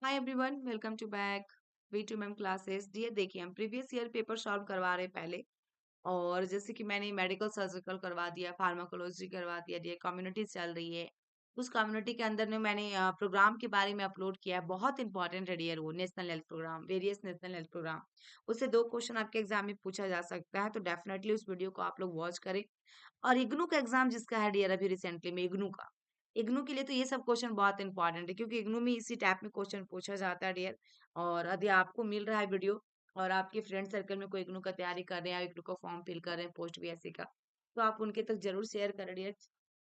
Hi everyone, welcome to back V two ma'am classes. Dear, देखिए हम previous year paper solve करवा रहे हैं पहले। और जैसे कि मैंने मेडिकल सर्जिकल करवा दिया, फार्माकोलॉजी करवा दिया, डियर कम्युनिटी चल रही है। उस कम्युनिटी के अंदर में मैंने प्रोग्राम के बारे में अपलोड किया है। बहुत इंपॉर्टेंट है डियर, वो national health program, various national health program. उससे 2 क्वेश्चन आपके एग्जाम में पूछा जा सकता है, तो डेफिनेटली उस वीडियो को आप लोग वॉच करें। और इग्नू का एग्जाम जिसका है डियर, अभी रिसेंटली में इग्नू के लिए तो ये सब क्वेश्चन बहुत इंपॉर्टेंट है, क्योंकि इग्नू में इसी टाइप में क्वेश्चन पूछा जाता है डियर। और यदि आपको मिल रहा है वीडियो और आपके फ्रेंड सर्कल में कोई इग्नू का तैयारी कर रहे हैं या इग्नू का फॉर्म फिल कर रहे हैं पोस्ट बीएससी का, तो आप उनके तक जरूर शेयर करें डियर।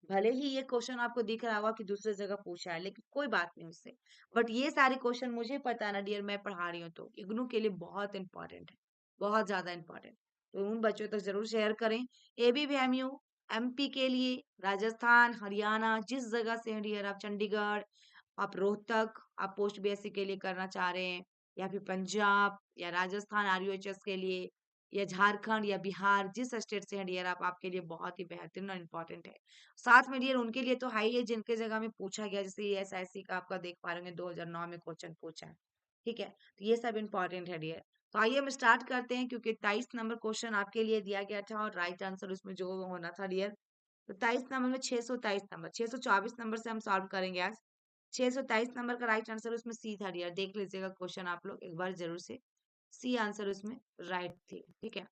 भले ही ये क्वेश्चन आपको दिख रहा होगा कि दूसरी जगह पूछा है, लेकिन कोई बात नहीं उससे। बट ये सारे क्वेश्चन मुझे पता है ना डियर, मैं पढ़ा रही हूँ, तो इग्नू के लिए बहुत इंपॉर्टेंट है, बहुत ज्यादा इंपॉर्टेंट। तो उन बच्चों तक जरूर शेयर करें। एबीवीएमयू एमपी के लिए, राजस्थान, हरियाणा, जिस जगह से हैं डियर आप, चंडीगढ़, आप रोहतक, आप पोस्ट बीएससी के लिए करना चाह रहे हैं, या फिर पंजाब या राजस्थान आरयूएचएस के लिए, या झारखंड या बिहार, जिस स्टेट से हैं डियर आप, आपके लिए बहुत ही बेहतरीन और इम्पोर्टेंट है। साथ में डियर उनके लिए तो हाई है जिनके जगह में पूछा गया, जैसे ये एसआईसी का आपका देख पा रहे होंगे 2009 में क्वेश्चन पूछा है। ठीक है, तो ये सब इम्पोर्टेंट है डियर। तो आइए हम स्टार्ट करते हैं, क्योंकि 23 नंबर क्वेश्चन आपके लिए दिया गया था और राइट आंसर उसमें जो होना था डियर, तो 23 नंबर में 623 नंबर, 624 नंबर से हम सॉल्व करेंगे आज। 623 नंबर का राइट आंसर उसमें सी था डियर, देख लीजिएगा क्वेश्चन आप लोग एक बार जरूर से। सी आंसर उसमें राइट थी। ठीक है,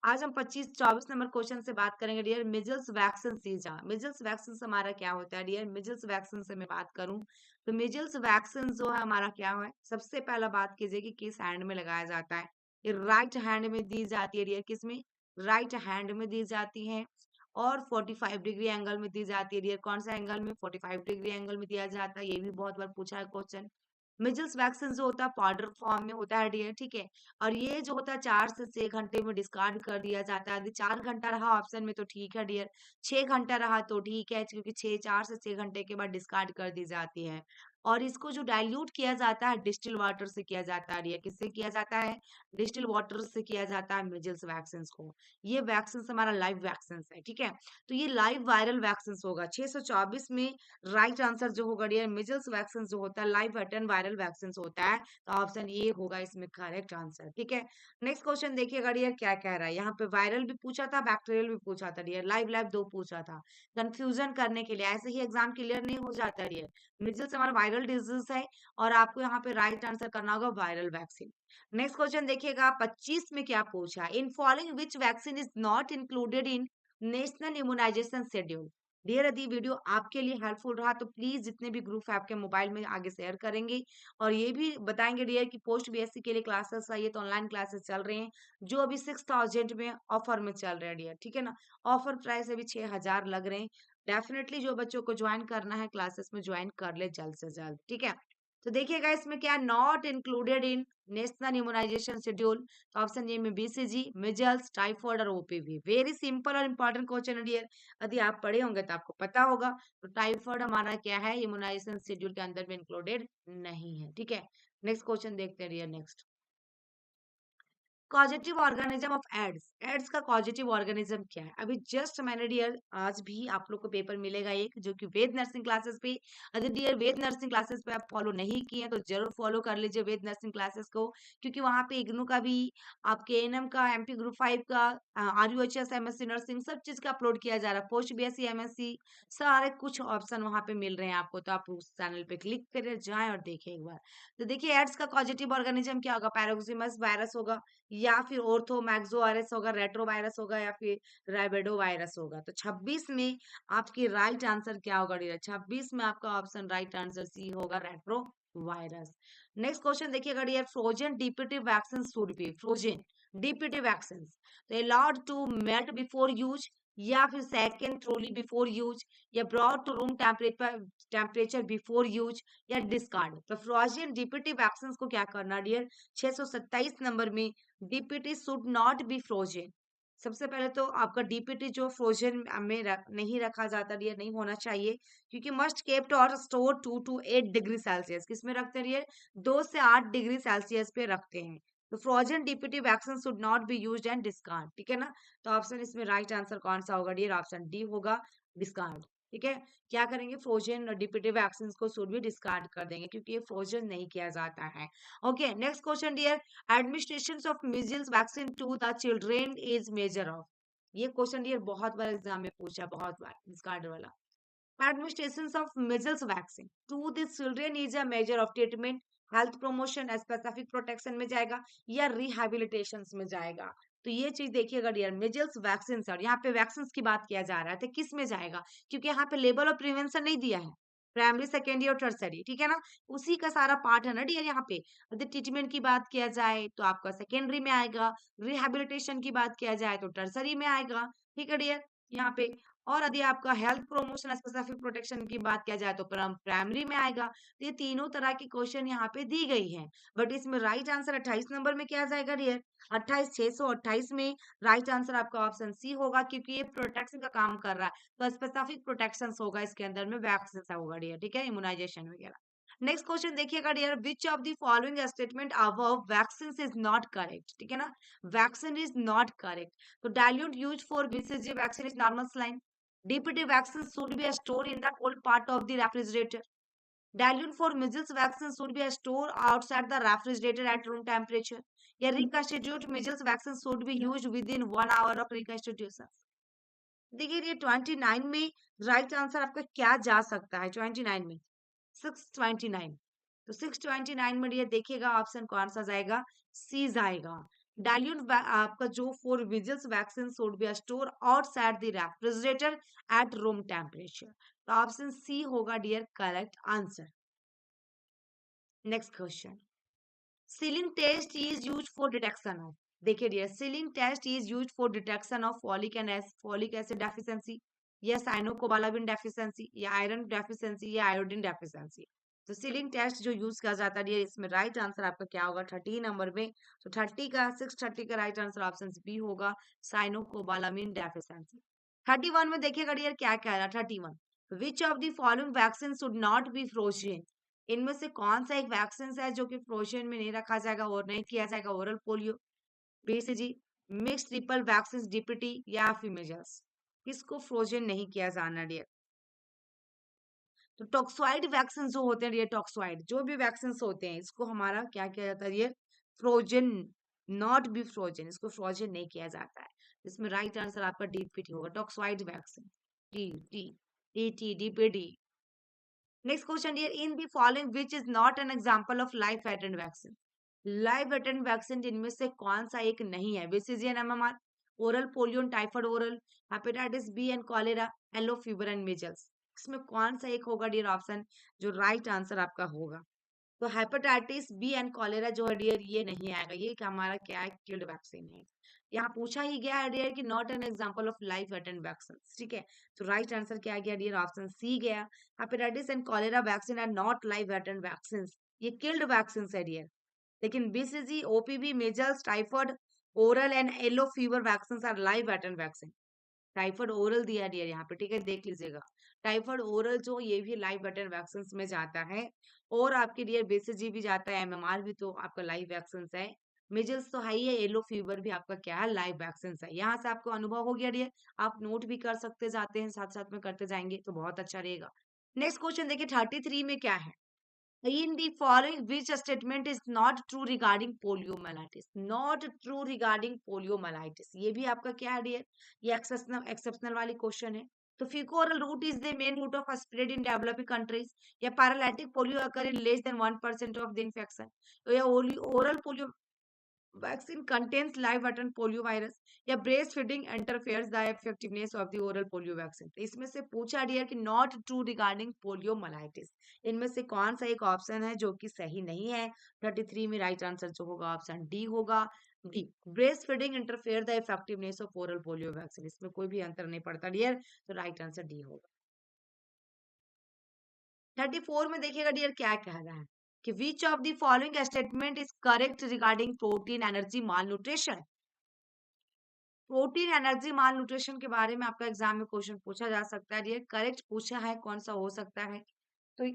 आज हम 25-24 नंबर क्वेश्चन से बात करेंगे dear, measles vaccine सीजा। Measles vaccine हमारा क्या होता है डियर? मिजल्स वैक्सीन से मैं बात करूं तो मिजल्स वैक्सीन जो है हमारा क्या है, सबसे पहला बात कीजिए कि किस हैंड में लगाया जाता है। ये राइट हैंड में दी जाती है डियर, किसमें? राइट हैंड में दी जाती है। और 45 डिग्री एंगल में दी जाती है डियर। कौन सा एंगल में? 45 डिग्री एंगल में दिया जाता है। ये भी बहुत बार पूछा है क्वेश्चन। मिजल्स वैक्सीन जो होता है पाउडर फॉर्म में होता है डियर, ठीक है। और ये जो होता है 4 से 6 घंटे में डिस्कार्ड कर दिया जाता है। यदि 4 घंटा रहा ऑप्शन में तो ठीक है डियर, 6 घंटा रहा तो ठीक है, क्योंकि 4 से 6 घंटे के बाद डिस्कार्ड कर दी जाती है। और इसको जो डाइल्यूट किया जाता है डिस्टिल वाटर से किया जाता है डियर। किससे किया जाता है? डिस्टिल वाटर से किया जाता है मिजल्स वैक्सीन को। ये वैक्सीन हमारा लाइव वैक्सीन है, ठीक है। तो ये लाइव वायरल वैक्सीन होगा। 624 में राइट आंसर जो होगा डियर, मिजल्स वैक्सीन जो होता है लाइव अटन वायरल वैक्सीन होता है, तो ऑप्शन ए होगा इसमें करेक्ट आंसर। ठीक है, नेक्स्ट क्वेश्चन देखिएगा डियर, क्या कह रहा है यहाँ पे। वायरल भी पूछा था, बैक्टीरियल भी पूछा था डियर, लाइव लाइव दो पूछा था। कंफ्यूजन करने के लिए, ऐसे ही एग्जाम क्लियर नहीं हो जाता डियर। मिजल्स हमारा वायरल डिजीज है, और आपको यहाँ पे राइट आंसर करना होगा वायरल वैक्सीन। नेक्स्ट क्वेश्चन देखिएगा, 25 में क्या पूछा? In following which vaccine is not included in national immunization schedule. Dear, यदि वीडियो आपके लिए हेल्पफुल रहा तो प्लीज जितने भी ग्रुप है आपके मोबाइल में आगे शेयर करेंगे। और ये भी बताएंगे डियर कि पोस्ट बीएससी के लिए क्लासेस है, ये तो ऑनलाइन क्लासेस चल रहे हैं, जो अभी 6000 में ऑफर में चल रहे हैं डियर, ठीक है ना। ऑफर प्राइस अभी 6000 लग रहे हैं। डेफिनेटली जो बच्चों को ज्वाइन करना है क्लासेस में ज्वाइन कर ले जल्द से जल्द, ठीक है। तो देखिएगा इसमें क्या, not included in national immunization schedule, तो ऑप्शन ए में बीसीजी, मिजल्स, टाइफॉइड और ओपीवी। वेरी सिंपल और इंपॉर्टेंट क्वेश्चन है डियर, यदि आप पढ़े होंगे तो आपको पता होगा। तो टाइफॉइड हमारा क्या है, इम्यूनाइजेशन शेड्यूल के अंदर में इंक्लूडेड नहीं है, ठीक है। नेक्स्ट क्वेश्चन देखते हैं dear. Next, causative organism of AIDS. AIDS का कॉजेटिव ऑर्गेनिज्म क्या है? अभी जस्ट मैंने डियर, आज भी आप लोग को पेपर मिलेगा एक, जो कि वेद नर्सिंग क्लासेस पे। अगर डियर वेद नर्सिंग क्लासेस पे आप फॉलो नहीं किए हैं तो जरूर फॉलो कर लीजिए वेद नर्सिंग क्लासेस को, क्योंकि वहां पे इग्नू का भी, आपके एएनएम का, एमपी ग्रुप 5 का, आरयूएचएस, एमएससी नर्सिंग, सब चीज का अपलोड किया जा रहा है। पोस्ट बीएससी, एमएससी, सारे कुछ ऑप्शन वहां पे मिल रहे हैं आपको, तो आप उस चैनल पे क्लिक करें, जाएं और देखें एक बार। तो देखिए एड्स का पॉजिटिव ऑर्गेनिज्म क्या होगा, पैराक्सीमस वायरस होगा, या फिर ऑर्थो मैक्सोवायरस होगा, रेट्रोवायरस होगा, या फिर राइबेडो वायरस होगा। तो 26 में आपकी राइट आंसर क्या होगा डियर? 26 में आपका ऑप्शन राइट आंसर सी होगा, रेट्रो वायरस। नेक्स्ट क्वेश्चन देखिएगा dear, frozen DPT vaccine should be, frozen DPT vaccine तो allowed to melt before use, या फिर सेकेंड ट्रोली बिफोर यूज, या brought to room temperature before use, या discard. तो frozen DPT vaccine को क्या करना डियर, 627 नंबर में, DPT should not be frozen. सबसे पहले तो आपका डीपीटी जो फ्रोजन में नहीं रखा जाता डियर, नहीं होना चाहिए, क्योंकि मस्ट केप्ट और स्टोर 2 to 8 डिग्री सेल्सियस। किसमें रखते हैं डियर? 2 से 8 डिग्री सेल्सियस पे रखते हैं। तो frozen DPT vaccine should not be used and discard, ठीक है ना। तो ऑप्शन इसमें राइट आंसर कौन सा होगा डियर? ऑप्शन डी होगा, डिस्कार्ड। ठीक है, क्या करेंगे, फ्रोजन और डिप्यूटिव वैक्सीन को शुड भी डिस्कार्ड कर देंगे क्योंकि ये फ्रोजन नहीं किया जाता है। Okay, next question dear, administration of measles vaccine to the children is major of. ये क्वेश्चन डियर बहुत बार एग्जाम में पूछा, बहुत बार डिस्कार्ड वाला। Administration of measles vaccine to the children is a measure of treatment, health promotion, specific protection में जाएगा या rehabilitation में जाएगा। तो ये चीज देखिएगा डियर, मेजल्स वैक्सीन और यहाँ पे वैक्सीन की बात किया जा रहा है तो किस में जाएगा, क्योंकि यहाँ पे लेवल ऑफ प्रिवेंशन नहीं दिया है, प्राइमरी सेकेंडरी और टर्सरी, ठीक है ना, उसी का सारा पार्ट है ना डियर। यहाँ पे यदि ट्रीटमेंट की बात किया जाए तो आपका सेकेंडरी में आएगा, रिहेबिलिटेशन की बात किया जाए तो टर्सरी में आएगा, ठीक है डियर यहाँ पे। और यदि आपका हेल्थ प्रमोशन स्पेसिफिक प्रोटेक्शन की बात किया जाए तो प्राइमरी में आएगा। तो ये तीनों तरह की क्वेश्चन यहाँ पे दी गई है, बट इसमें राइट आंसर 28 नंबर में क्या जाएगा डियर, 28,628 में राइट आंसर आपका ऑप्शन सी होगा, क्योंकि ये प्रोटेक्शन का काम कर रहा है तो स्पेसिफिक प्रोटेक्शन होगा इसके अंदर में, वैक्सीन होगा डियर, ठीक है, इम्यूनाइजेशन वगैरह। नेक्स्ट क्वेश्चन देखिएगा dear, which of the following statement above vaccine is not correct, ठीक है ना, वैक्सीन इज नॉट करेक्ट। तो dilute use for BCG vaccine is normal saline, DPT vaccine should be stored in the cold part of the refrigerator. Dilute for measles vaccine should be stored outside the refrigerator at room temperature. या reconstitute measles vaccine should be used within 1 hour of reconstitution. देखिए ये 29 में right answer आपका क्या जा सकता है, 29 में 629। तो 629 में ये देखिएगा ऑप्शन कौन सा जाएगा, सी जाएगा। डाइल्यूट आपका जो for vials vaccine should be store outside the refrigerator at room temperature. तो ऑप्शन सी होगा dear correct answer. Next question, Schilling test is use for detection of, देखिए dear Schilling test is use for detection of folic acid deficiency या cyanocobalamin deficiency या iron deficiency या iodine deficiency. तो Schilling test जो use किया जाता है इसमें राइट आंसर आपका क्या होगा 30 नंबर में, तो 630 का राइट आंसर ऑप्शन बी होगा, साइनोकोबालामिन डेफिशिएंसी। 31 में देखिएगा डियर क्या कह रहा है, 31, विच of the following vaccine should not be frozen, इनमें से कौन सा एक वैक्सीन है जो कि फ्रोजन में नहीं रखा जाएगा और नहीं किया जाएगा, oral polio, BCG, mix triple vaccine DPT या फिर मेजल्स, किसको फ्रोजन नहीं किया जाना डियर। तो टॉक्सोइड वैक्सीन जो होते हैं, ये टॉक्सोइड जो भी वैक्सीन होते हैं इसको हमारा क्या किया जाता है, ये फ्रोजन, नॉट बी फ्रोजन, इसको फ्रोजन नहीं किया जाता है। इसमें राइट आंसर आपका डीपीटी होगा, toxoid vaccine, T T T T DPT. Next question dear, in the following which is not an example of live attenuated vaccine, live attenuated vaccine इनमें से कौन सा एक नहीं है, BCG and MMR, oral polio and typhoid oral, hepatitis B and cholera, yellow fever and measles, इसमें कौन सा एक होगा डियर ऑप्शन जो राइट आंसर आपका होगा। तो हेपेटाइटिस बी एंड कॉलेरा जो है डियर ये नहीं आएगा, ये हमारा क्या है, किल्ड वैक्सीन है। यहाँ पूछा ही गया है डियर कि not an example of live attenuated vaccine, ठीक है, तो राइट आंसर क्या गया डियर ऑप्शन सी गया, hepatitis and cholera vaccine are not live attenuated vaccine, ये किल्ड वैक्सीन है डियर। लेकिन BCG, OPV, measles, typhoid oral and yellow fever vaccine are live attenuated vaccine. Typhoid oral दिया dear यहाँ पे, ठीक है, देख लीजिएगा, टाइफाइड ओरल जो ये भी लाइव बटन वैक्सीन में जाता है, और आपके डियर बीसीजी भी जाता है, एमएमआर भी तो आपका लाइव वैक्सीन है, मिजल्स तो है ही है, येलो फीवर भी आपका क्या है, लाइव वैक्सीन है। यहाँ से आपको अनुभव हो गया डियर, आप नोट भी कर सकते जाते हैं, साथ साथ में करते जाएंगे तो बहुत अच्छा रहेगा। नेक्स्ट क्वेश्चन देखिए 33 में क्या है, in the following which statement is not true regarding poliomyelitis, not true regarding poliomyelitis, ये भी आपका क्या है डियर, ये एक्सेप्शनल वाली क्वेश्चन है। तो fecal route is the main route of spread in developing countries, या paralytic polio occur in less than 1% of the infection, तो या oral polio vaccine contains live attend polio virus, या breast feeding interferes the effectiveness of the oral polio vaccine। तो इसमें से पूछा dear कि not true regarding poliomyelitis, इनमें से कौन सा एक ऑप्शन है जो कि सही नहीं है। 33 में राइट आंसर जो होगा ऑप्शन डी होगा, D, breast feeding interfere the effectiveness of oral polio vaccine, इसमें कोई भी अंतर नहीं पड़ता डियर, तो राइट आंसर डी होगा। 34 में देखिएगा डियर क्या कह रहा है कि विच of the following statement is correct regarding protein energy mall nutrition. Protein energy mall nutrition के बारे में आपका एग्जाम में क्वेश्चन पूछा जा सकता है डियर, करेक्ट पूछा है, कौन सा हो सकता है। तो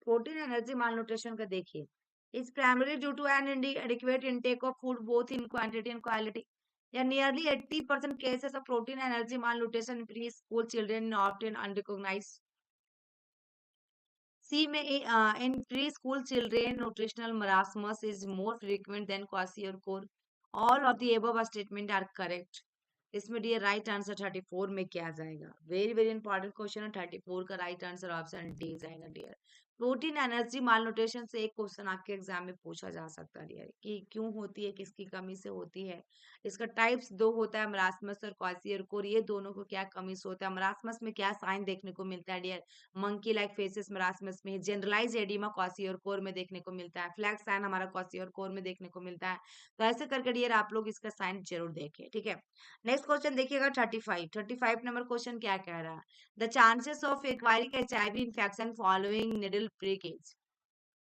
प्रोटीन एनर्जी माल न्यूट्रिशन का देखिए, is primary due to an adequate intake of food both in quantity and quality, या nearly 80% cases of protein energy malnutrition in preschool children often unrecognized. C में in preschool children nutritional marasmus is more frequent than kwashiorkor. All of the above statement are correct. इसमें डियर right answer 34 में क्या जाएगा? Very very important question है। 34 का right answer option D जाएगा dear. Protein energy malnutrition से एक क्वेश्चन आपके एग्जाम में पूछा जा सकता है डियर कि क्यों होती है, किसकी कमी से होती है। इसका टाइप्स दो होता है, मरासमस और क्वासियरकोर। ये दोनों को क्या कमी से होता है? मरासमस में क्या साइन देखने को मिलता है dear? Monkey like faces marasmus में, जनरलाइज एडिमा क्वासियरकोर में देखने को मिलता है, फ्लैग साइन हमारा क्वासियरकोर में देखने को मिलता है। तो ऐसे करके डियर आप लोग इसका साइन जरूर देखें, ठीक है। नेक्स्ट क्वेश्चन देखिएगा 35 नंबर क्वेश्चन क्या कह रहा है? The chances of acquiring HIV infection following needle prick is.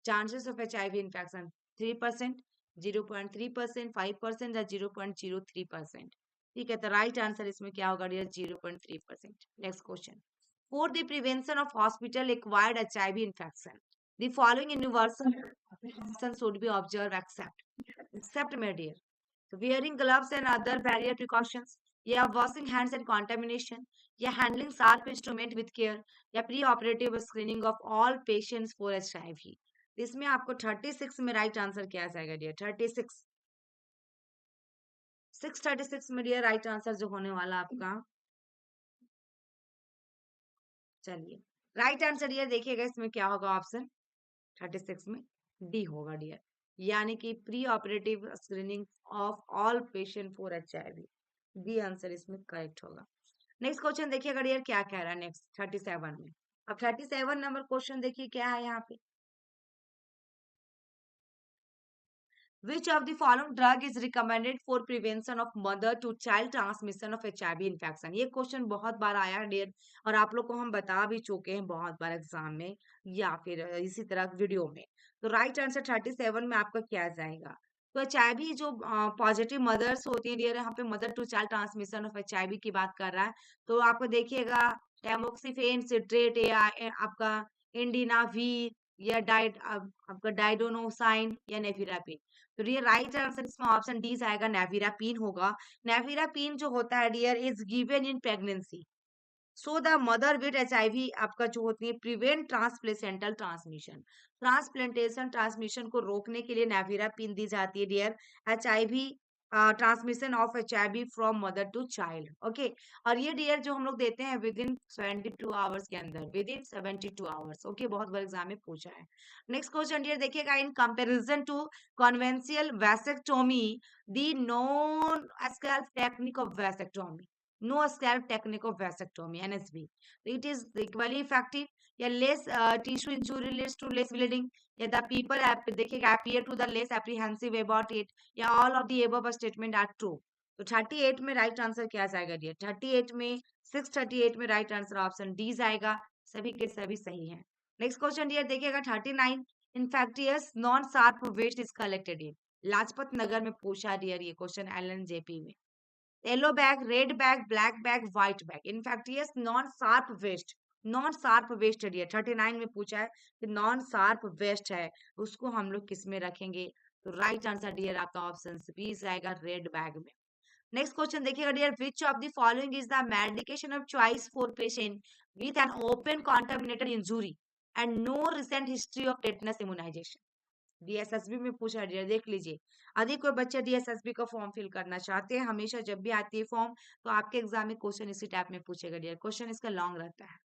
Chances of HIV infection 3%, 0.3%, 5% या 0.03%। ठीक है, तो राइट आंसर इसमें क्या होगा dear? 0.3%। Next question, for the prevention of hospital acquired HIV infection the following universal precaution should be observe except में dear. So wearing gloves and other barrier precautions, या washing hands and contamination, या handling sharp instrument with care, या pre-operative screening of all patients for HIV। इसमें आपको 36 में right answer क्या आ जाएगा dear? 36 636 में डियर राइट आंसर जो होने वाला आपका, चलिए राइट आंसर ये देखिएगा इसमें क्या होगा? ऑप्शन 36 में डी होगा डियर, यानी कि pre operative screening of all patient for HIV। D answer इसमें करेक्ट होगा। नेक्स्ट क्वेश्चन देखिएगा डियर क्या कह रहा है नेक्स्ट 37 में। अब 37 नंबर क्वेश्चन देखिए क्या है यहाँ पे। Which of the following drug is recommended for prevention of mother to child transmission of HIV infection? ये क्वेश्चन बहुत बार आया है डियर, और आप लोग को हम बता भी चुके हैं बहुत बार एग्जाम में या फिर इसी तरह वीडियो में। तो राइट आंसर 37 में आपका क्या जाएगा? तो HIV जो पॉजिटिव मदर्स होती है डियर, यहाँ पे mother to child transmission of HIV की बात कर रहा है। तो आपको देखिएगा टैमोक्सिफेन सिट्रेट या आपका इंडिनावीर या आपका डाइडोनोसाइन या नेफिरापिन। तो ये राइट आंसर इसमें ऑप्शन डी आएगा, नेविरापीन होगा। नेविरापीन जो होता है dear is given in pregnancy so the mother with HIV आपका जो होती है prevent transplacental transmission, transplantation transmission को रोकने के लिए नेविरापीन दी जाती है dear. HIV transmission of HIV from mother to child, okay. और ये डियर जो हम लोग देते हैं विद इन 72 आवर्स के अंदर, विद इन 72 आवर्स, ओके। बहुत बार एग्जाम में पूछा है। नेक्स्ट क्वेश्चन डियर देखिएगा, in comparison to conventional vasectomy the non scalpel technique of vasectomy, no scalpel technique of vasectomy NSV, it is equally effective या less tissue injury leads to less bleeding, या the people देखिएगा appear to the less apprehensive about it, या all of the above statement are true. तो 38 में right answer क्या जाएगा dear? 38 में 638 में राइट आंसर ऑप्शन डी जाएगा, सभी के सभी सही हैं। नेक्स्ट क्वेश्चन डियर देखिएगा 39, infectious non sharp waste is collected in. Lajpat Nagar में पूछा डियर ये क्वेश्चन LNJP में। Yellow bag, red bag, black bag, white bag, infectious non sharp waste, non sharp waste है 39 में पूछा है कि नॉन शार्प वेस्ट है, उसको हम लोग किस में रखेंगे? तो राइट आंसर डियर आपका ऑप्शन बी आएगा, रेड बैग में। नेक्स्ट क्वेश्चन देखिएगा dear, which of the following is the medication of choice for patient with an open contaminated injury and no recent history of tetanus immunization? DSSB में पूछा dear, देख लीजिए। यदि कोई बच्चा DSSB का फॉर्म फिल करना चाहते हैं, हमेशा जब भी आती है फॉर्म तो आपके एग्जाम में क्वेश्चन इसी टाइप में पूछेगा डियर, क्वेश्चन इसका लॉन्ग रहता है।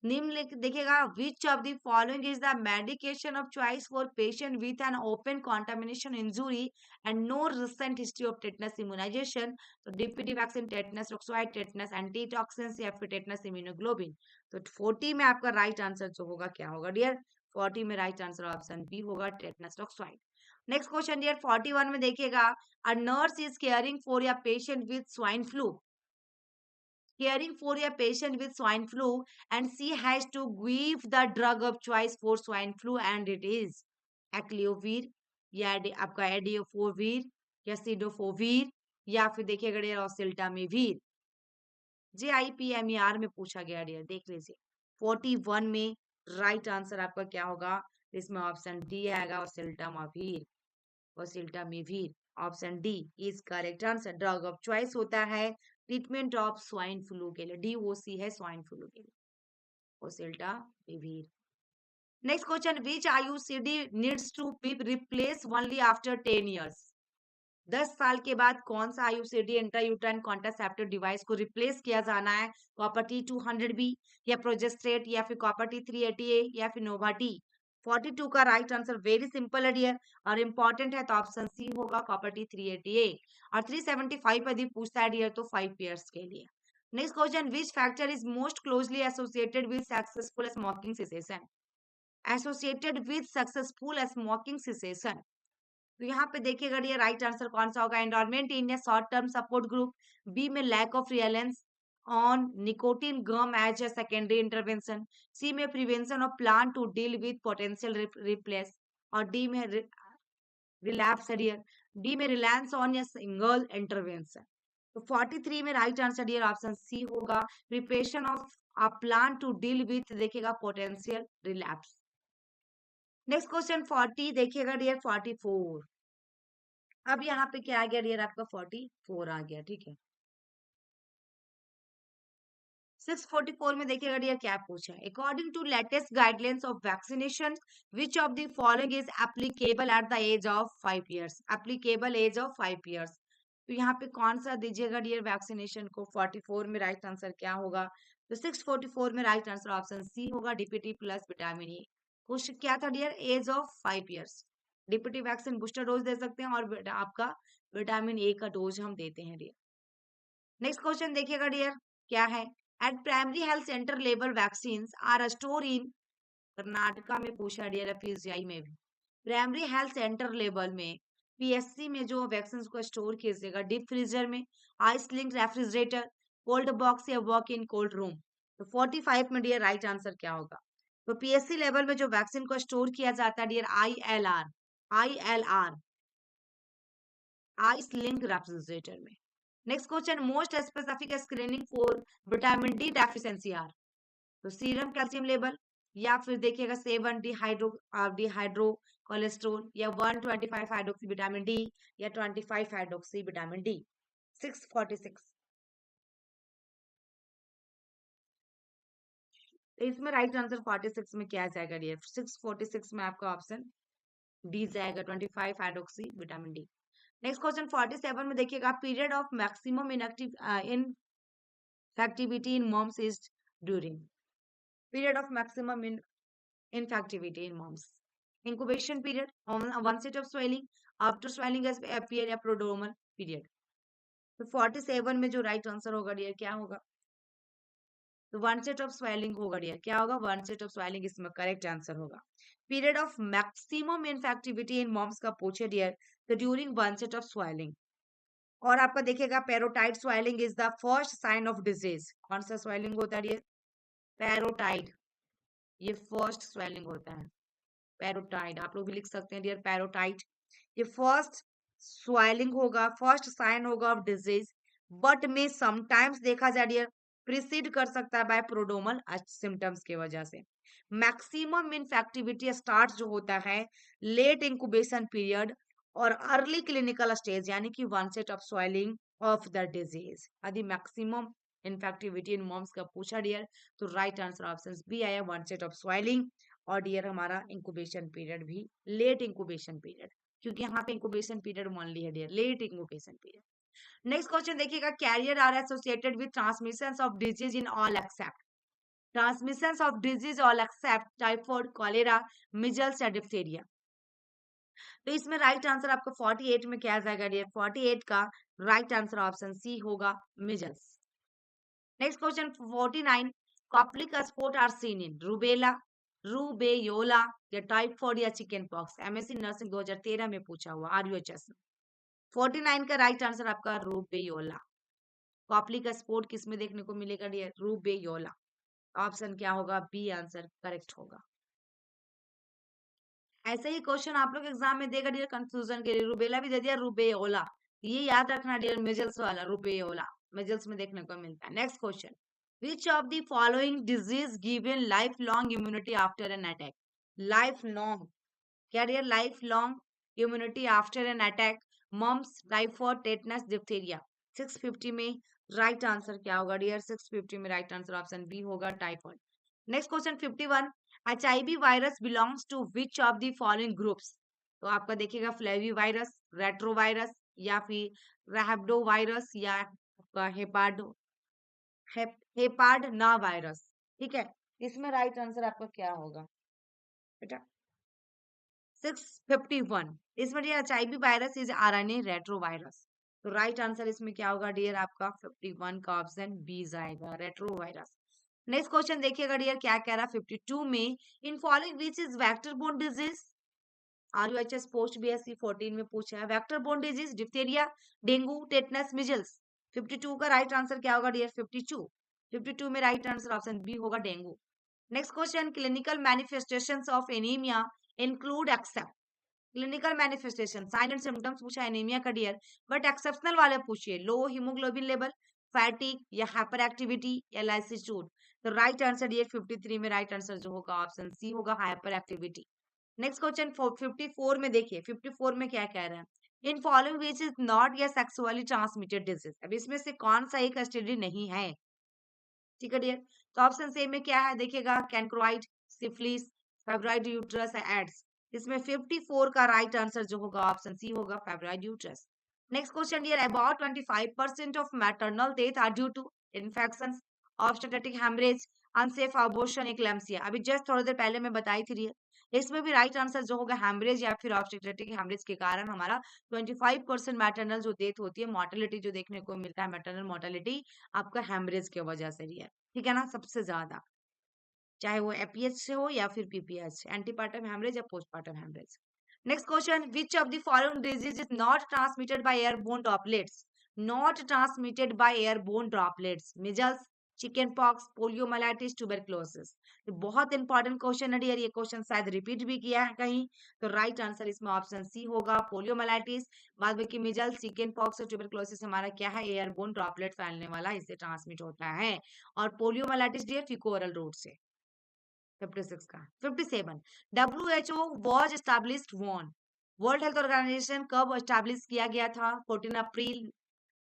देखिएगा, which of the following is the medication of choice for patient with an open contamination injury and no recent history of tetanus immunisation? तो DPT vaccine, tetanus toxoid, tetanus antitoxins या फिर tetanus immunoglobulin. तो 40 में आपका right answer जो होगा क्या होगा डियर? 40 में राइट आंसर ऑप्शन बी होगा, tetanus toxoid. Next question dear 41 में देखिएगा, a nurse is caring for या patient with swine flu, caring for a patient with swine flu, and she has to give the drug of choice for swine flu and it is acliovir या आपका एडियोफोवीर या सिडोफोवीर या फिर देखिएगा dear ऑसिल्टामिवीर। JIPMER में पूछा गया डियर, देख लीजिए 41 में राइट आंसर आपका क्या होगा? इसमें ऑप्शन डी आएगा, oseltamivir, oseltamivir. Option D is correct answer. Drug of choice होता है ट्रीटमेंट ऑफ स्वाइन फ्लू के लिए, DOC है स्वाइन फ्लू के लिए, oseltamivir. Next question, which IUCD needs to be replace only after 10 years? 10 साल के बाद कौन सा IUCD इंट्रायूट्राइन कॉन्ट्रासेप्टिव डिवाइस को रिप्लेस किया जाना है? कॉपर T200B या प्रोजेस्टेट या फिर कॉपर T380A या फिर नोवा टी? 42 का राइट आंसर वेरी सिंपल है डियर, और इंपॉर्टेंट है तो ऑप्शन सी होगा कॉपर T380A। और 375 यदि पूछता है डियर तो 5 ईयर्स के लिए। Next question, which factor is most closely associated with successful smoking cessation? Associated with successful smoking cessation, तो यहाँ पे देखिएगा ये राइट आंसर कौन सा होगा? Enrolment in a short term support group, B में lack of reliance on nicotine gum as a secondary intervention, C में prevention of plan to deal with potential replace, और डी में रिलैप्स डियर, डी में reliance on a single intervention. तो 43 में right answer dear option C होगा, preparation of a plan to deal with देखिएगा potential relapse. Next question 40 देखिएगा dear 44। अब यहाँ पे क्या आ गया डियर आपका 44 आ गया, ठीक है। 644 में देखिएगा डियर क्या पूछा है? According to latest guidelines of vaccination which of the following is applicable at the age of 5 years? Applicable age of 5 years, तो यहाँ पे कौन सा दीजिएगा डियर वैक्सीनेशन को? 44 में राइट आंसर क्या होगा? तो 644 में राइट आंसर ऑप्शन सी होगा DPT plus vitamin A. Question क्या था dear? Age of 5 years। DPT vaccine booster dose दे सकते हैं और आपका विटामिन ए का डोज हम देते हैं डियर। नेक्स्ट क्वेश्चन देखिएगा डियर क्या है? At primary health center level vaccine are store in, Karnataka में पूछा डियर, FCI में भी। प्राइमरी हेल्थ सेंटर लेवल में PSC में जो वैक्सीन को स्टोर कीजिएगा डीप फ्रीजर में, ice lined refrigerator, cold box या वॉक इन कोल्ड रूम। तो 45 में डियर राइट आंसर क्या होगा? तो PSC लेवल में जो वैक्सीन को स्टोर किया जाता है dear ILR ice lined refrigerator में। Next question, most specific screening for vitamin D deficiency are, तो सीरम कैल्शियम लेवल, या फिर देखिएगा 7 डिहाइड्रो कोलेस्ट्रॉल, या 125 हाइड्रोक्सी विटामिन डी, या 25 हाइड्रोक्सी विटामिन डी। 646, तो इसमें राइट आंसर 46 में क्या जाएगा डियर? 646 में आपका ऑप्शन डी जाएगा, 25 hydroxy vitamin D. Next question 47 में देखिएगा, period of maximum infectivity in mumps is during, period of maximum infectivity in moms, incubation period, onset of swelling, after swelling has appear या prodromal period। तो 47 में जो right answer होगा dear क्या होगा? तो onset of swelling होगा dear, क्या होगा? onset of swelling इसमें करेक्ट आंसर होगा। Period of maximum infectivity in mumps का पूछे डियर, तो ड्यूरिंग onset of swelling। और आपका देखिएगा parotid swelling is the first sign of disease, कौन सा स्वेलिंग होता है डियर? पैरोटाइड, ये फर्स्ट स्वेलिंग होता है पैरोटाइड, आप लोग भी लिख सकते हैं डियर पैरोटाइड, ये फर्स्ट स्वेलिंग होगा, फर्स्ट साइन होगा ऑफ डिजीज, बट में समटाइम्स देखा जाए डियर प्रिसीड कर सकता है बाय प्रोडोमल सिम्टम्स की वजह से। मैक्सिमम इनफेक्टिविटी स्टार्ट जो होता है लेट इंक्यूबेशन पीरियड और अर्ली क्लिनिकल स्टेज, यानी कि onset of swelling of the disease. यदि मैक्सिमम इनफेक्टिविटी इन मॉम्स का पूछा डियर तो राइट आंसर ऑप्शन बी आया, onset ऑफ स्वेलिंग। और डियर हमारा इंक्यूबेशन पीरियड भी लेट इंक्यूबेशन पीरियड, क्योंकि यहाँ पे इंक्यूबेशन पीरियड ओनली है dear, late incubation period. Next question देखिएगा, carrier are associated with transmission of disease in all except, transmission of disease all except typhoid, cholera, measles या diphtheria. तो इसमें right answer आपका 48 में क्या जाएगा डियर? 48 का राइट आंसर ऑप्शन सी होगा, measles. Next question 49, Koplik spot are seen in rubella, rubeola या टाइफाइड या चिकन पॉक्स। MSc नर्सिंग 2013 में पूछा हुआ RUHS में। 49 का राइट आंसर आपका रूबेयोला। कॉप्लिक स्पॉट किस में देखने को मिलेगा डियर? रूबेयोला। ऑप्शन क्या होगा? बी आंसर करेक्ट होगा। ऐसे ही क्वेश्चन आप लोग एग्जाम में देगा डियर कंफ्यूजन के लिए, रूबेला भी दे दिया, रूबेयोला, ये याद रखना डियर, मिजल्स वाला रूबेयोला मिजल्स में देखने को मिलता है। Next question, which of the following disease given life long immunity after an attack? Life long, क्या dear? Life long immunity after an attack, mumps, typhoid, tetanus, diphtheria. 650 में राइट आंसर क्या होगा डियर? 650 में राइट आंसर ऑप्शन बी होगा, typhoid. Next question 51, HIV virus belongs to which of the following groups? तो आपका देखिएगा flavi virus, retrovirus, या फिर रैबिडो वायरस, या आपका हेपार्डना वायरस। ठीक है, इसमें राइट आंसर आपका क्या होगा बेटा? 651, इसमें dear HIV virus is RNA retrovirus. तो राइट आंसर इसमें क्या होगा डियर? आपका 51 का ऑप्शन बी जाएगा, रेट्रोवायरस। नेक्स्ट क्वेश्चन देखिएगा डियर, क्या कह रहा है 52 में, in following which is vector borne disease? R U H S post B Sc 14 में पूछा है, vector borne disease, diphtheria, dengue, tetanus, measles. 52 का राइट आंसर क्या होगा डियर? 52 में राइट आंसर ऑप्शन बी होगा, dengue. Next question, clinical manifestations of anaemia include except? Clinical manifestation, sign and symptoms पूछा है एनीमिया का डियर, बट एक्सेप्शनल वाले पूछिए, लो हीमोग्लोबिन लेवल, फैटिक, या हाइपर एक्टिविटी, या लाइसिट्यूड। तो राइट आंसर डियर 53 में राइट आंसर जो होगा ऑप्शन सी होगा, हाइपर एक्टिविटी। नेक्स्ट क्वेश्चन 54 में देखिए, 54 में क्या कह रहा है, इन फॉलोइंग विच इज नॉट या सेक्सुअली ट्रांसमिटेड डिजीज? अब इसमें से कौन सा एक एसटीडी नहीं है? ठीक है डियर, तो ऑप्शन सी में क्या है देखिएगा, कैंक्रोइड, सिफिलिस, फाइब्रॉइड यूट्रस, एड्स। इसमें 54 का राइट आंसर जो होगा ऑप्शन सी होगा, fibroid uterus. Next question dear, about 25% of maternal death are due to infections, obstetric haemorrhage, unsafe abortion, eclampsia. अभी जस्ट थोड़ी देर पहले मैं बताई थी डियर, इसमें भी राइट आंसर जो होगा हेमरेज या फिर ऑब्स्टेट्रिक हेमरेज के कारण हमारा 25% मैटरनल जो डेथ होती है, मोर्टेलिटी जो देखने को मिलता है, मैटरनल मोर्टेलिटी आपका हेमरेज की वजह से ही है। ठीक है ना, सबसे ज्यादा, चाहे वो एपीएच से हो या फिर पीपीएच, एंटीपार्टम हेमरेज या postpartum haemorrhage. Next question, which of the following disease is not transmitted by airborne droplets? Not transmitted by airborne droplets, measles, chicken pox, poliomyelitis, tuberculosis. ये बहुत इंपॉर्टेंट क्वेश्चन है dear, ये question शायद repeat भी किया है कहीं, तो राइट आंसर इसमें ऑप्शन सी होगा, पोलियोमाइलाइटिस। बाद में कि मिजल्स, चिकन पॉक्स और ट्यूबरक्लोसिस हमारा क्या है, एयरबोर्न ड्रॉपलेट फैलने वाला, इससे ट्रांसमिट होता है। और पोलियोमाइलाइटिस डियर फिकोरल रूट से। 56 का 57, WHO was established when? World health organization कब एस्टैब्लिश किया गया था? 14 अप्रैल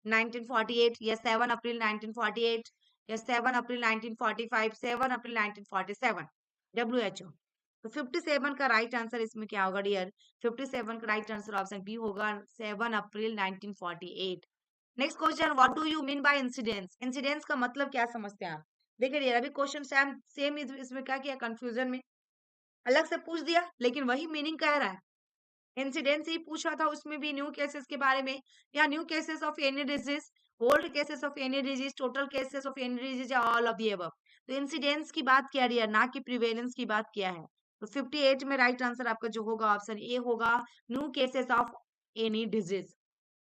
1948, या 7 अप्रैल 1948, या 7 अप्रैल 1945, 7 अप्रैल 1947? WHO। तो 57 का राइट आंसर इसमें क्या होगा डियर? 57 का राइट आंसर ऑप्शन बी होगा, 7 अप्रैल 1948। Next question, what do you mean by incidence? Incidence का मतलब क्या समझते हैं आप? देखिए डियर, अभी क्वेश्चन सेम सेम इसमें क्या किया, कंफ्यूजन में अलग से पूछ दिया, लेकिन वही मीनिंग कह रहा है। इंसिडेंस ही पूछा था, उसमें भी न्यू केसेस के बारे में, या new cases of any disease, old cases of any disease, total cases of any disease, या ऑल ऑफ द अबव। तो इंसिडेंस की बात किया डियर, ना कि प्रिवेलेंस की बात किया है। तो 58 में राइट आंसर आपका जो होगा ऑप्शन ए होगा, new cases of any disease.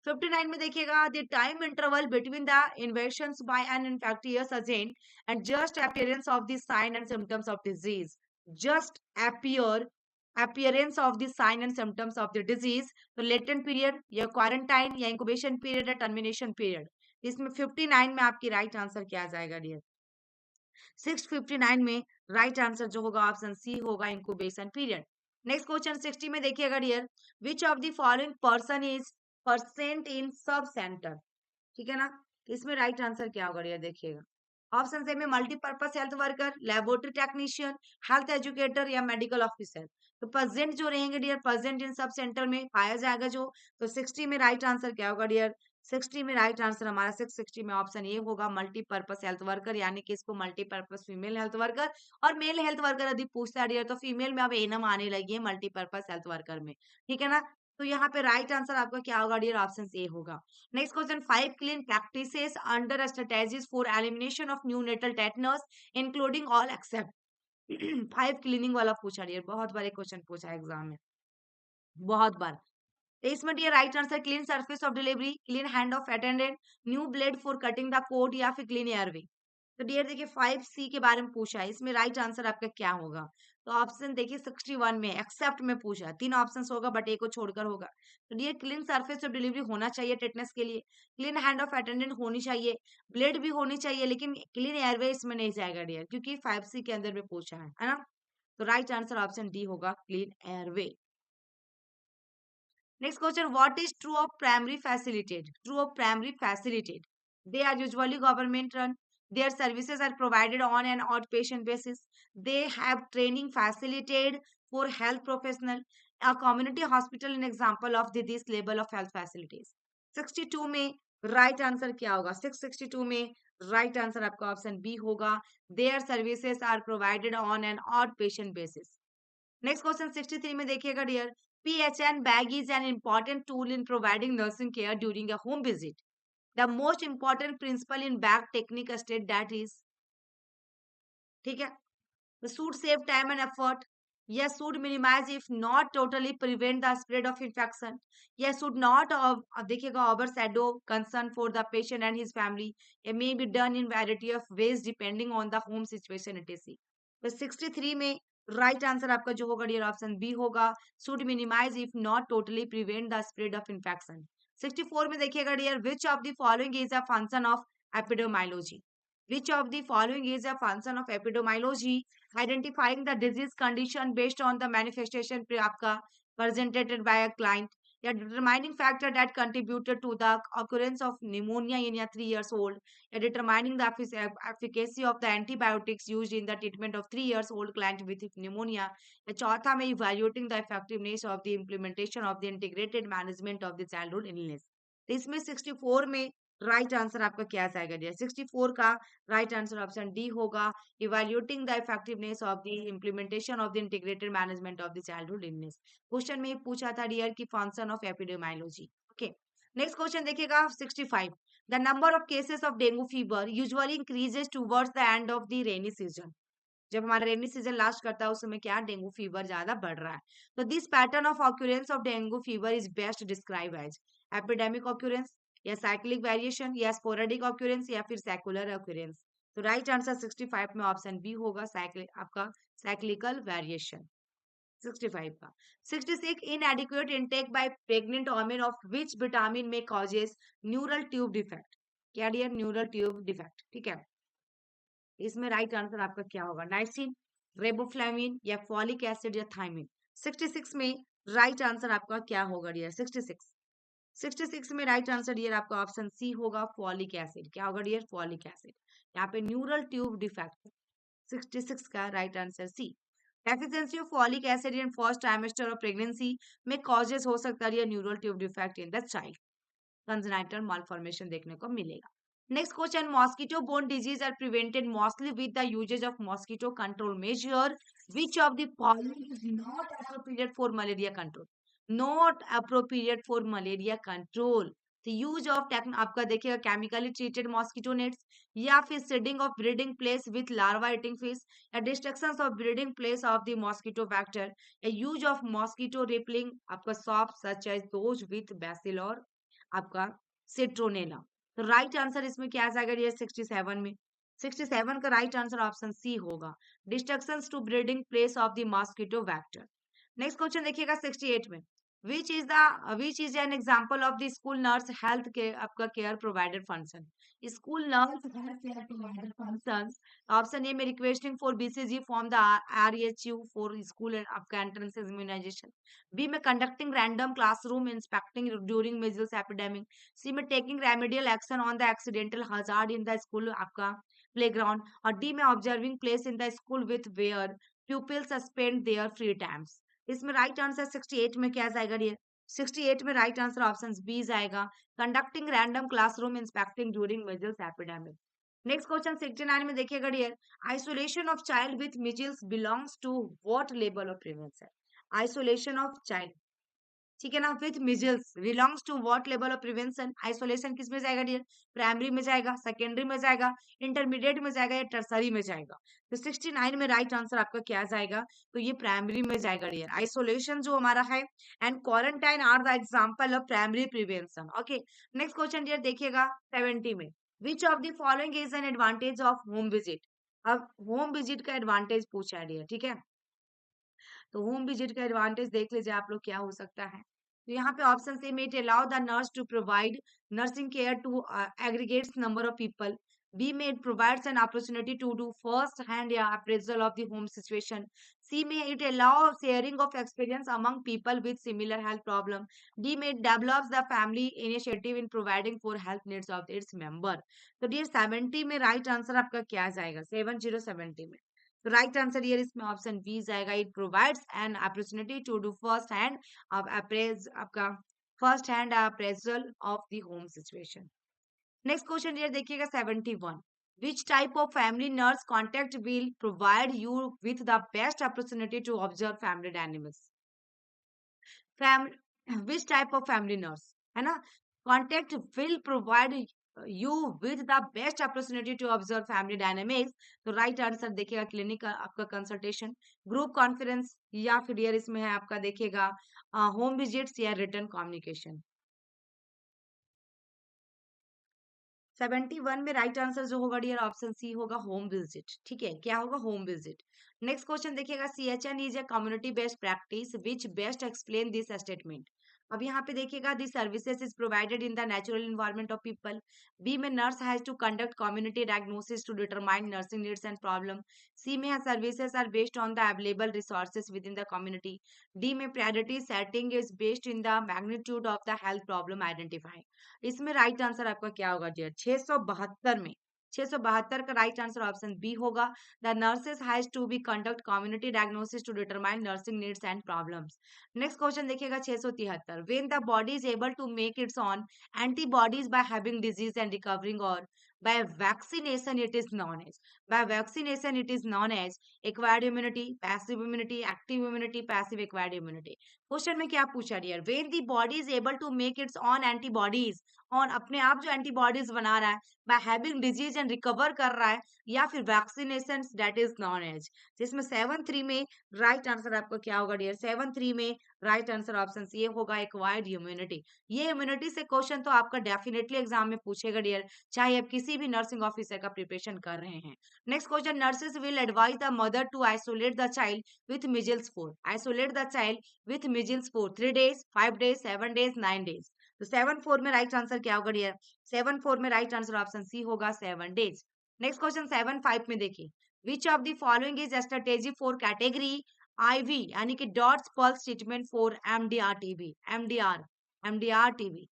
59 में देखिएगा, the time interval between the invasions by an infectious agent and just appearance of the sign and symptoms of disease. Just appearance of the sign and symptoms of the disease, तो latent period, या quarantine, या incubation period, या termination period. इसमें 59 में आपकी right answer क्या आ जाएगा dear? 659 में राइट आंसर जो होगा ऑप्शन सी होगा, इंक्यूबेशन पीरियड। नेक्स्ट क्वेश्चन 60 में देखिएगा dear, which of the following person is present in sub center? ठीक है ना, तो इसमें राइट आंसर क्या होगा डियर? देखिएगा, ऑप्शन ए में multipurpose health worker, laboratory technician, health educator, या मेडिकल ऑफिसर। तो प्रेजेंट जो रहेंगे dear, present in sub centre में पाया जाएगा जो, तो 60 में राइट आंसर क्या होगा डियर? 60 में राइट आंसर हमारा 660 में ऑप्शन ए होगा, मल्टीपर्पज हेल्थ वर्कर, यानी कि इसको मल्टीपर्पज फीमेल हेल्थ वर्कर और मेल हेल्थ वर्कर यदि पूछता है डियर, तो फीमेल में अब एनम आने लगी है मल्टीपर्पज हेल्थ वर्कर में। ठीक है ना, तो यहाँ पे राइट आंसर आपका क्या होगा डियर? ऑप्शन ए होगा। Next question, 5 clean practices under strategies for elimination of neonatal tetanus including all except. 5 cleaning वाला पूछा डियर, बहुत बार क्वेश्चन पूछा है एग्जाम में, बहुत बार। तो इसमें डियर right answer, clean surface of delivery, clean hand of attendant, new blade for cutting the cord, या फिर क्लीन एयरवे। तो डियर देखिए 5C के बारे में पूछा है, इसमें राइट आंसर आपका क्या होगा? तो ऑप्शन देखिए 61 में एक्सेप्ट में पूछा है, 3 ऑप्शन होगा बट एक को छोड़कर होगा। तो dear clean surface of delivery होना चाहिए टेटनस के लिए, क्लीन हैंड ऑफ अटेंडेंट होनी चाहिए, ब्लेड भी होनी चाहिए, लेकिन क्लीन एयरवे इसमें नहीं जाएगा डियर, क्योंकि 5C के अंदर में पूछा है ना। तो राइट आंसर ऑप्शन डी होगा, clean airway. Next question, what is true of primary facilitated? True of primary facilitated. They are usually government run. Their services are provided on an outpatient basis. They have training facilitated for health professional. A community hospital an example of this level of health facilities. 62 में right answer क्या होगा? 662 में right answer आपका option B होगा. Their services are provided on an outpatient basis. Next question 63 में देखिएगा dear, PHN bag is an important tool in providing nursing care during a home visit. The most important principle in bag technique state that is, ठीक है, the should save time and effort. Yes, should minimize if not totally prevent the spread of infection. Yes, should not देखिएगा overshadow concern for the patient and his family. It may be done in variety of ways depending on the home situation etc. तो 63 में right answer आपका जो होगा dear option B होगा, should minimise if not totally prevent the spread of infection. 64 में देखिएगा dear, which of the following is a function of epidemiology. Which of the following is a function of epidemiology? Identifying the disease condition based on the manifestation आपका presented by a client. A determining factor that contributed to the occurrence of pneumonia in a 3 years old. A determining the efficacy of the antibiotics used in the treatment of 3 years old client with pneumonia. A चौथा में evaluating the effectiveness of the implementation of the integrated management of the childhood illness. तो इसमें 64 में right answer आपका क्या जाएगा dear? 64 का right answer option D होगा, evaluating the effectiveness of the implementation of the integrated management of the childhood illness. Question में पूछा था डियर की function of epidemiology. Okay, next question देखिएगा 65. The number of cases of dengue fever usually increases towards the end of the rainy season. जब हमारा rainy season last करता है उस समय क्या डेंगू फीवर ज्यादा बढ़ रहा है. तो this pattern of occurrence of dengue fever is best describe as epidemic occurrence या साइक्लिक वेरिएशन या स्पोरेडिक ऑक्यूरेंस या फिर सेकुलर ऑक्यूरेंस. तो राइट आंसर 65 में ऑप्शन बी होगा, साइक्लिक आपका साइक्लिकल वेरिएशन. 65 का 66 inadequate intake by pregnant women of which vitamin में कॉजेस न्यूरल ट्यूब डिफेक्ट. क्या डियर? Neural tube defect. ठीक है, इसमें राइट आंसर आपका क्या होगा? नाइसिन, रेबोफ्लाविन या फॉलिक एसिड या थायमिन. 66 में राइट आंसर आपका क्या होगा डियर? 66 में राइट आंसर डियर आपका ऑप्शन सी होगा, फॉलिक एसिड. क्या होगा डियर? Folic acid. यहाँ पे न्यूरल ट्यूब डिफेक्ट 66 का right answer C. Deficiency of folic acid in first trimester of pregnancy में कॉजेस हो सकता है neural tube defect in the child. Congenital malformation देखने को मिलेगा. Next question, mosquito borne disease are prevented mostly with the usage of mosquito control measure. Which of the following is not appropriate for malaria control? Not appropriate for malaria control. The use of आपका देखिएगा chemically treated mosquito nets या फिर seeding of breeding place with larva eating fish या destructions of breeding place of the mosquito vector, a use of mosquito repelling आपका soft such as those with bacillus और आपका citronella. तो right answer इसमें क्या आ जाएगा ये 67 में? 67 का राइट आंसर ऑप्शन सी होगा, destructions to breeding place of the mosquito vector. Next question देखिएगा 68 में, which is an example of the school nurse health के आपका care provider function. School nurse health care provider functions. Option A में requesting for BCG from the RHU for school आपका entrance immunisation. B में conducting random classroom inspecting during measles epidemic. C में taking remedial action on the accidental hazard in the school आपका playground. और D में observing place in the school with where pupils spend their free times. इसमें right answer 68 में क्या जाएगा dear? 68 में right answer option B जाएगा, conducting random classroom inspecting during measles epidemic. Next question 69 में देखिएगा dear, isolation of child with measles belongs to what level of prevention. Isolation of child, ठीक है ना, with measles belongs to what level of prevention. Isolation किस में जाएगा dear? Primary में जाएगा, सेकेंडरी में जाएगा, इंटरमीडिएट में जाएगा या टर्सरी में जाएगा. तो 69 में राइट आंसर आपका क्या जाएगा? तो ये प्राइमरी में जाएगा डियर. आइसोलेशन जो हमारा है and quarantine are the example of primary prevention. Okay, next question dear देखिएगा 70 में, which of the following is an advantage of home visit. अब होम विजिट का एडवांटेज पूछा है डियर, ठीक है, तो होम विजिट का एडवांटेज देख लीजिए आप लोग क्या हो सकता है. तो यहाँ पे ऑप्शन से में it allow the nurse to provide nursing care to aggregates number of people. B may it provides an opportunity to do first-hand appraisal of the home situation. C may it allow sharing of experience among people with similar health problem. D may it develops the family initiative in providing for health needs of its member. तो dear 70 में right answer आपका क्या जाएगा? 70 में तो right answer ये इसमें option B जाएगा. It provides an opportunity to do first hand appraise आपका first hand appraisal of the home situation. Next question ये देखिएगा 71. Which type of family nurse contact will provide you with the best opportunity to observe family dynamics? Fam which type of family nurse है ना? Contact will provide you with the best opportunity to observe family dynamics. तो right answer देखिएगा clinic आपका consultation, group conference या फिर ये इसमें है आपका देखिएगा होम विजिट्स या रिटर्न कम्युनिकेशन. 71 में राइट आंसर जो होगा डियर ऑप्शन सी होगा होम विजिट. ठीक है, क्या होगा? Home visit. नेक्स्ट क्वेश्चन देखिएगा CHN is a community based practice which best explain this statement. अब यहाँ पे देखिएगा the services is provided in the natural environment of people. B में nurse has to conduct community diagnosis to determine nursing needs and problem. C में services are based on the available resources within the community. D में priority setting is based in the magnitude of the health problem identify. इसमें right answer आपका क्या होगा dear? 672 में 672 का right answer option B होगा. The nurses has to be conduct community diagnosis to determine nursing needs and problems. Next question देखिएगा 673. When the body is able to make its own antibodies by having disease and recovering और by vaccination it is known as. By vaccination it is known as acquired immunity, passive immunity, active immunity, passive acquired immunity. Question में क्या पूछा dear? When the body is able to make its own antibodies, और अपने आप जो antibodies बना रहा है, by having disease and recover कर रहा है, या फिर vaccination that is known as. जिसमें 73 में राइट आंसर आपका क्या होगा डियर? 73 में राइट आंसर ऑप्शन ये होगा एक्वायर्ड इम्यूनिटी. ये इम्यूनिटी से क्वेश्चन तो आपका डेफिनेटली एग्जाम में पूछेगा डियर, चाहे आप किसी भी नर्सिंग ऑफिसर का प्रिपरेशन कर रहे हैं. Next question. Nurses will advise the mother to isolate the child with measles for. Isolate the child with measles for 3 days, 5 days, 7 days, 9 days. तो 74 में राइट आंसर क्या होगा डियर? 74 में राइट आंसर ऑप्शन सी होगा 7 days. Next question 75 में देखिए. विच of the following is strategy for category IV यानी कि dots pulse treatment for MDR TB. MDR TB,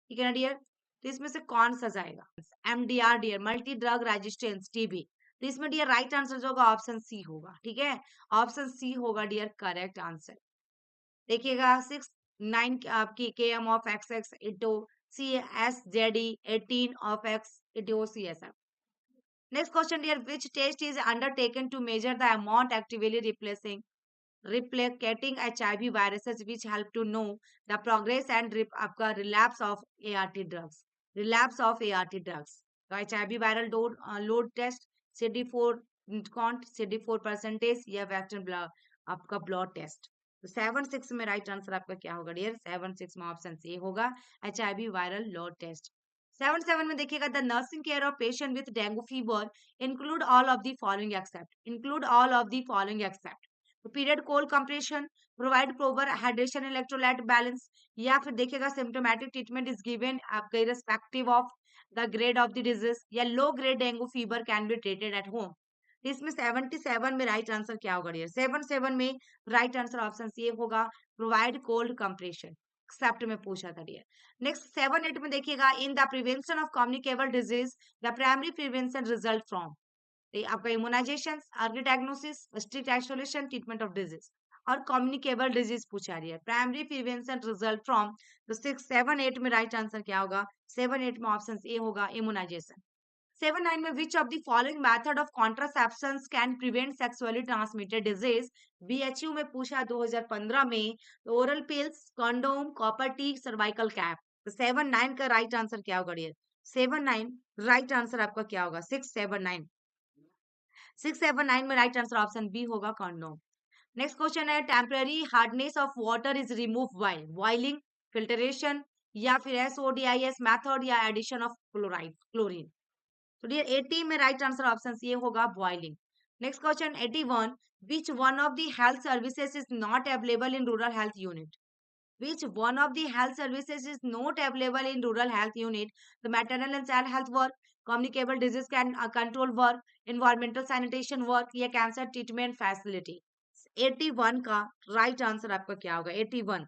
ठीक है ना डियर? तो इसमें से कौन सा जाएगा? MDR dear, multi drug resistance TB. तो इसमें डियर राइट आंसर जो होगा ऑप्शन सी होगा. ठीक है, ऑप्शन सी होगा डियर करेक्ट आंसर. देखिएगा 6 9 आपकी KM of XX into CSZE 18 of X into CSF. Next question dear, which test is undertaken to measure the amount actively replicating HIV viruses which help to know the progress and आपका relapse of ART drugs. Relapse of ART drugs. तो HIV viral load test, CD4 count, CD4 percentage या vaccine आपका blood test. तो 7 6 में right answer आपका क्या होगा dear? 7 6 में ऑप्शन सी होगा HIV वायरल लोड टेस्ट. 7 में देखिएगा the nursing care of patient with dengue fever include all of the following except. Include all of the following except. तो period cold compression, provide proper hydration electrolyte balance, या फिर देखिएगा symptomatic treatment is given आपके respective of the grade of the disease, या low grade dengue fever can be treated at home. इसमें 77 में right answer क्या होगा डियर? 77 में राइट आंसर ऑप्शन सी होगा प्रोवाइड कोल्ड कंप्रेशन. एक्सेप्ट में पूछा था डियर. नेक्स्ट 7 8 में देखिएगा in the prevention of communicable disease the primary prevention result from. आपका immunisation, early diagnosis, strict isolation, treatment of disease और कम्युनिकेबल डिजीज पूछा रही है. Primary prevention result from. तो 6 7 8 में राइट आंसर क्या होगा? 7 8 में ऑप्शन ए होगा इम्यूनाइजेशन. 7 9 में which of the following method of contraception can prevent sexually transmitted disease. BHU में पूछा 2015 में. Oral pills, condom, copper T, cervical cap. तो 7 9 का राइट आंसर क्या होगा डियर? 7 9 राइट आंसर आपका क्या होगा? 6 7 9. 6 7 9 में राइट आंसर ऑप्शन बी होगा कंडोम. नेक्स्ट क्वेश्चन है temporary hardness of water is remove by boiling, filtration, या फिर SODIS मेथड, या एडिशन ऑफ क्लोरीन. तो डियर 80 में राइट आंसर ऑप्शन सी होगा boiling. Next question 81. Which one of the health services is not available in rural health unit. Which one of the health services is not available in rural health unit? The maternal and child health work, communicable disease can control work, environmental sanitation work या cancer treatment facility. 81 का right answer आपका क्या होगा? 81,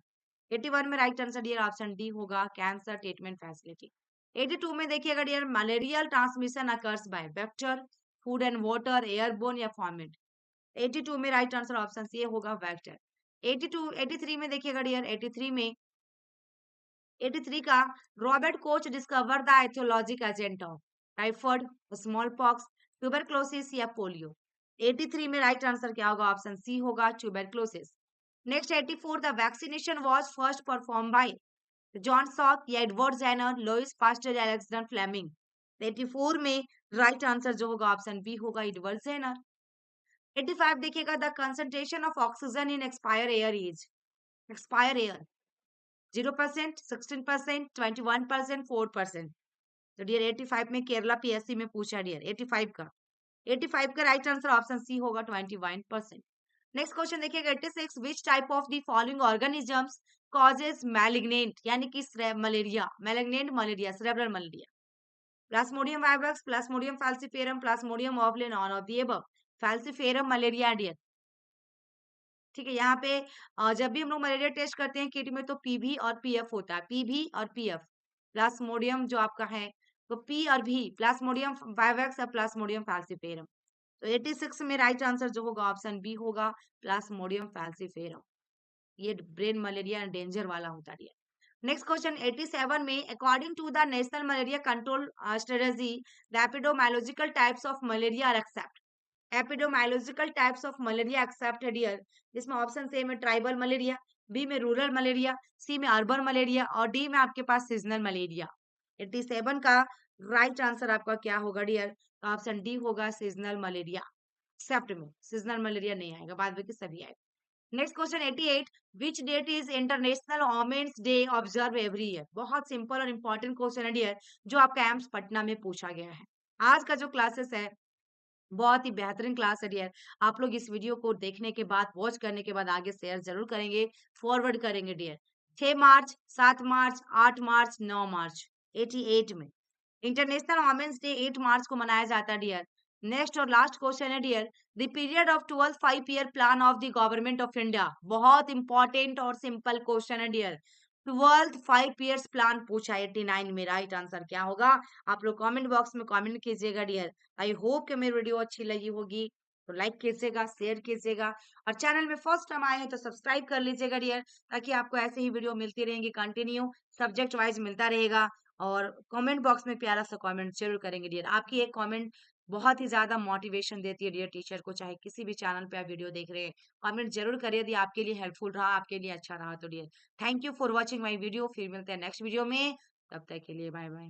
81 में right answer dear option D होगा, cancer treatment facility. 82 में देखिएगा dear, malarial transmission occurs by vector, food and water, airborne या फॉर्मेट। 82 में राइट आंसर ऑप्शन सी होगा, वेक्टर। 82, 83 में देखिएगा डियर, 83 का Robert Koch discover the aetiologic agent of typhoid, small pox, tuberculosis या polio. 83 में राइट आंसर क्या होगा? ऑप्शन सी होगा, tuberculosis. Next 84, the vaccination was first perform by John Salk या एडवर्ड जेनर, लुइस पास्टर या Alexander Fleming. 84 में right answer जो होगा ऑप्शन बी होगा, एडवर्ड जेनर। 85 देखिएगा, the concentration of oxygen in expire air is, expire air 0%, 16%, 21%, 4%। तो dear 85 में Kerala PSC में पूछा डियर 85 का, 85 का राइट आंसर ऑप्शन सी होगा, 21%। नेक्स्ट क्वेश्चन देखिएगा 86, which type of the following organisms causes malignant यानी कि malaria, malignant malaria, cerebral malaria. Plasmodium vivax, plasmodium falciparum, plasmodium ovale, none of the above. Falciparum malaria dear, ठीक है। यहाँ पे जब भी हम लोग मलेरिया टेस्ट करते हैं किट में तो पीवी और पीएफ होता है, पीवी और पीएफ। प्लाज्मोडियम जो आपका है तो पी और भी, प्लाज्मोडियम वाइवैक्स और प्लाज्मोडियम फैल्सिफेरम। तो 86 में राइट आंसर जो होगा ऑप्शन बी होगा, प्लाज्मोडियम फैल्सिफेरम। ये ब्रेन मलेरिया डेंजर वाला होता है। नेक्स्ट क्वेश्चन 87 में, according to the national malaria control strategy, the epidemiological types of malaria are except. Epidemiological types of malaria excepted here, जिसमें option A में tribal malaria, B में rural malaria, C में urban malaria और D में आपके पास seasonal malaria. 87 का right answer आपका क्या होगा डियर? ऑप्शन डी होगा, सीजनल मलेरिया। एक्सेप्ट में सीजनल मलेरिया नहीं आएगा, बाद में कि सभी आएगा। Next question 88, which date is international women's day observe every year. बहुत सिंपल और इंपॉर्टेंट क्वेश्चन है डियर, जो आपका एम्स पटना में पूछा गया है। आज का जो क्लासेस है बहुत ही बेहतरीन क्लास है डियर। आप लोग इस वीडियो को देखने के बाद, वॉच करने के बाद आगे शेयर जरूर करेंगे, फॉरवर्ड करेंगे डियर। 6 मार्च, 7 मार्च, 8 मार्च, 9 मार्च 88 में। इंटरनेशनल वोमेन्स डे 8 मार्च को मनाया जाता है डियर। नेक्स्ट और लास्ट क्वेश्चन है dear, the period of 12 5 year plan of the government of India. बहुत इंपॉर्टेंट और सिंपल क्वेश्चन है डियर। 12 5 ईयर्स प्लान पूछा 89 में, राइट आंसर क्या होगा? आप लोग कमेंट बॉक्स में कमेंट कीजिएगा डियर। आई होप कि मेरी वीडियो अच्छी लगी होगी, तो लाइक कीजिएगा, शेयर कीजिएगा और चैनल में फर्स्ट टाइम आए हैं तो सब्सक्राइब कर लीजिएगा डियर, ताकि आपको ऐसे ही वीडियो मिलती रहेंगी, कंटिन्यू सब्जेक्ट वाइज मिलता रहेगा। और कमेंट बॉक्स में प्यारा सा कमेंट जरूर करेंगे डियर। आपकी एक कमेंट बहुत ही ज्यादा मोटिवेशन देती है डियर टीचर को, चाहे किसी भी चैनल पे आप वीडियो देख रहे हैं। कमेंट जरूर करिए यदि आपके लिए हेल्पफुल रहा, आपके लिए अच्छा रहा तो dear. Thank you for watching my video, फिर मिलते हैं नेक्स्ट वीडियो में, तब तक के लिए बाय बाय।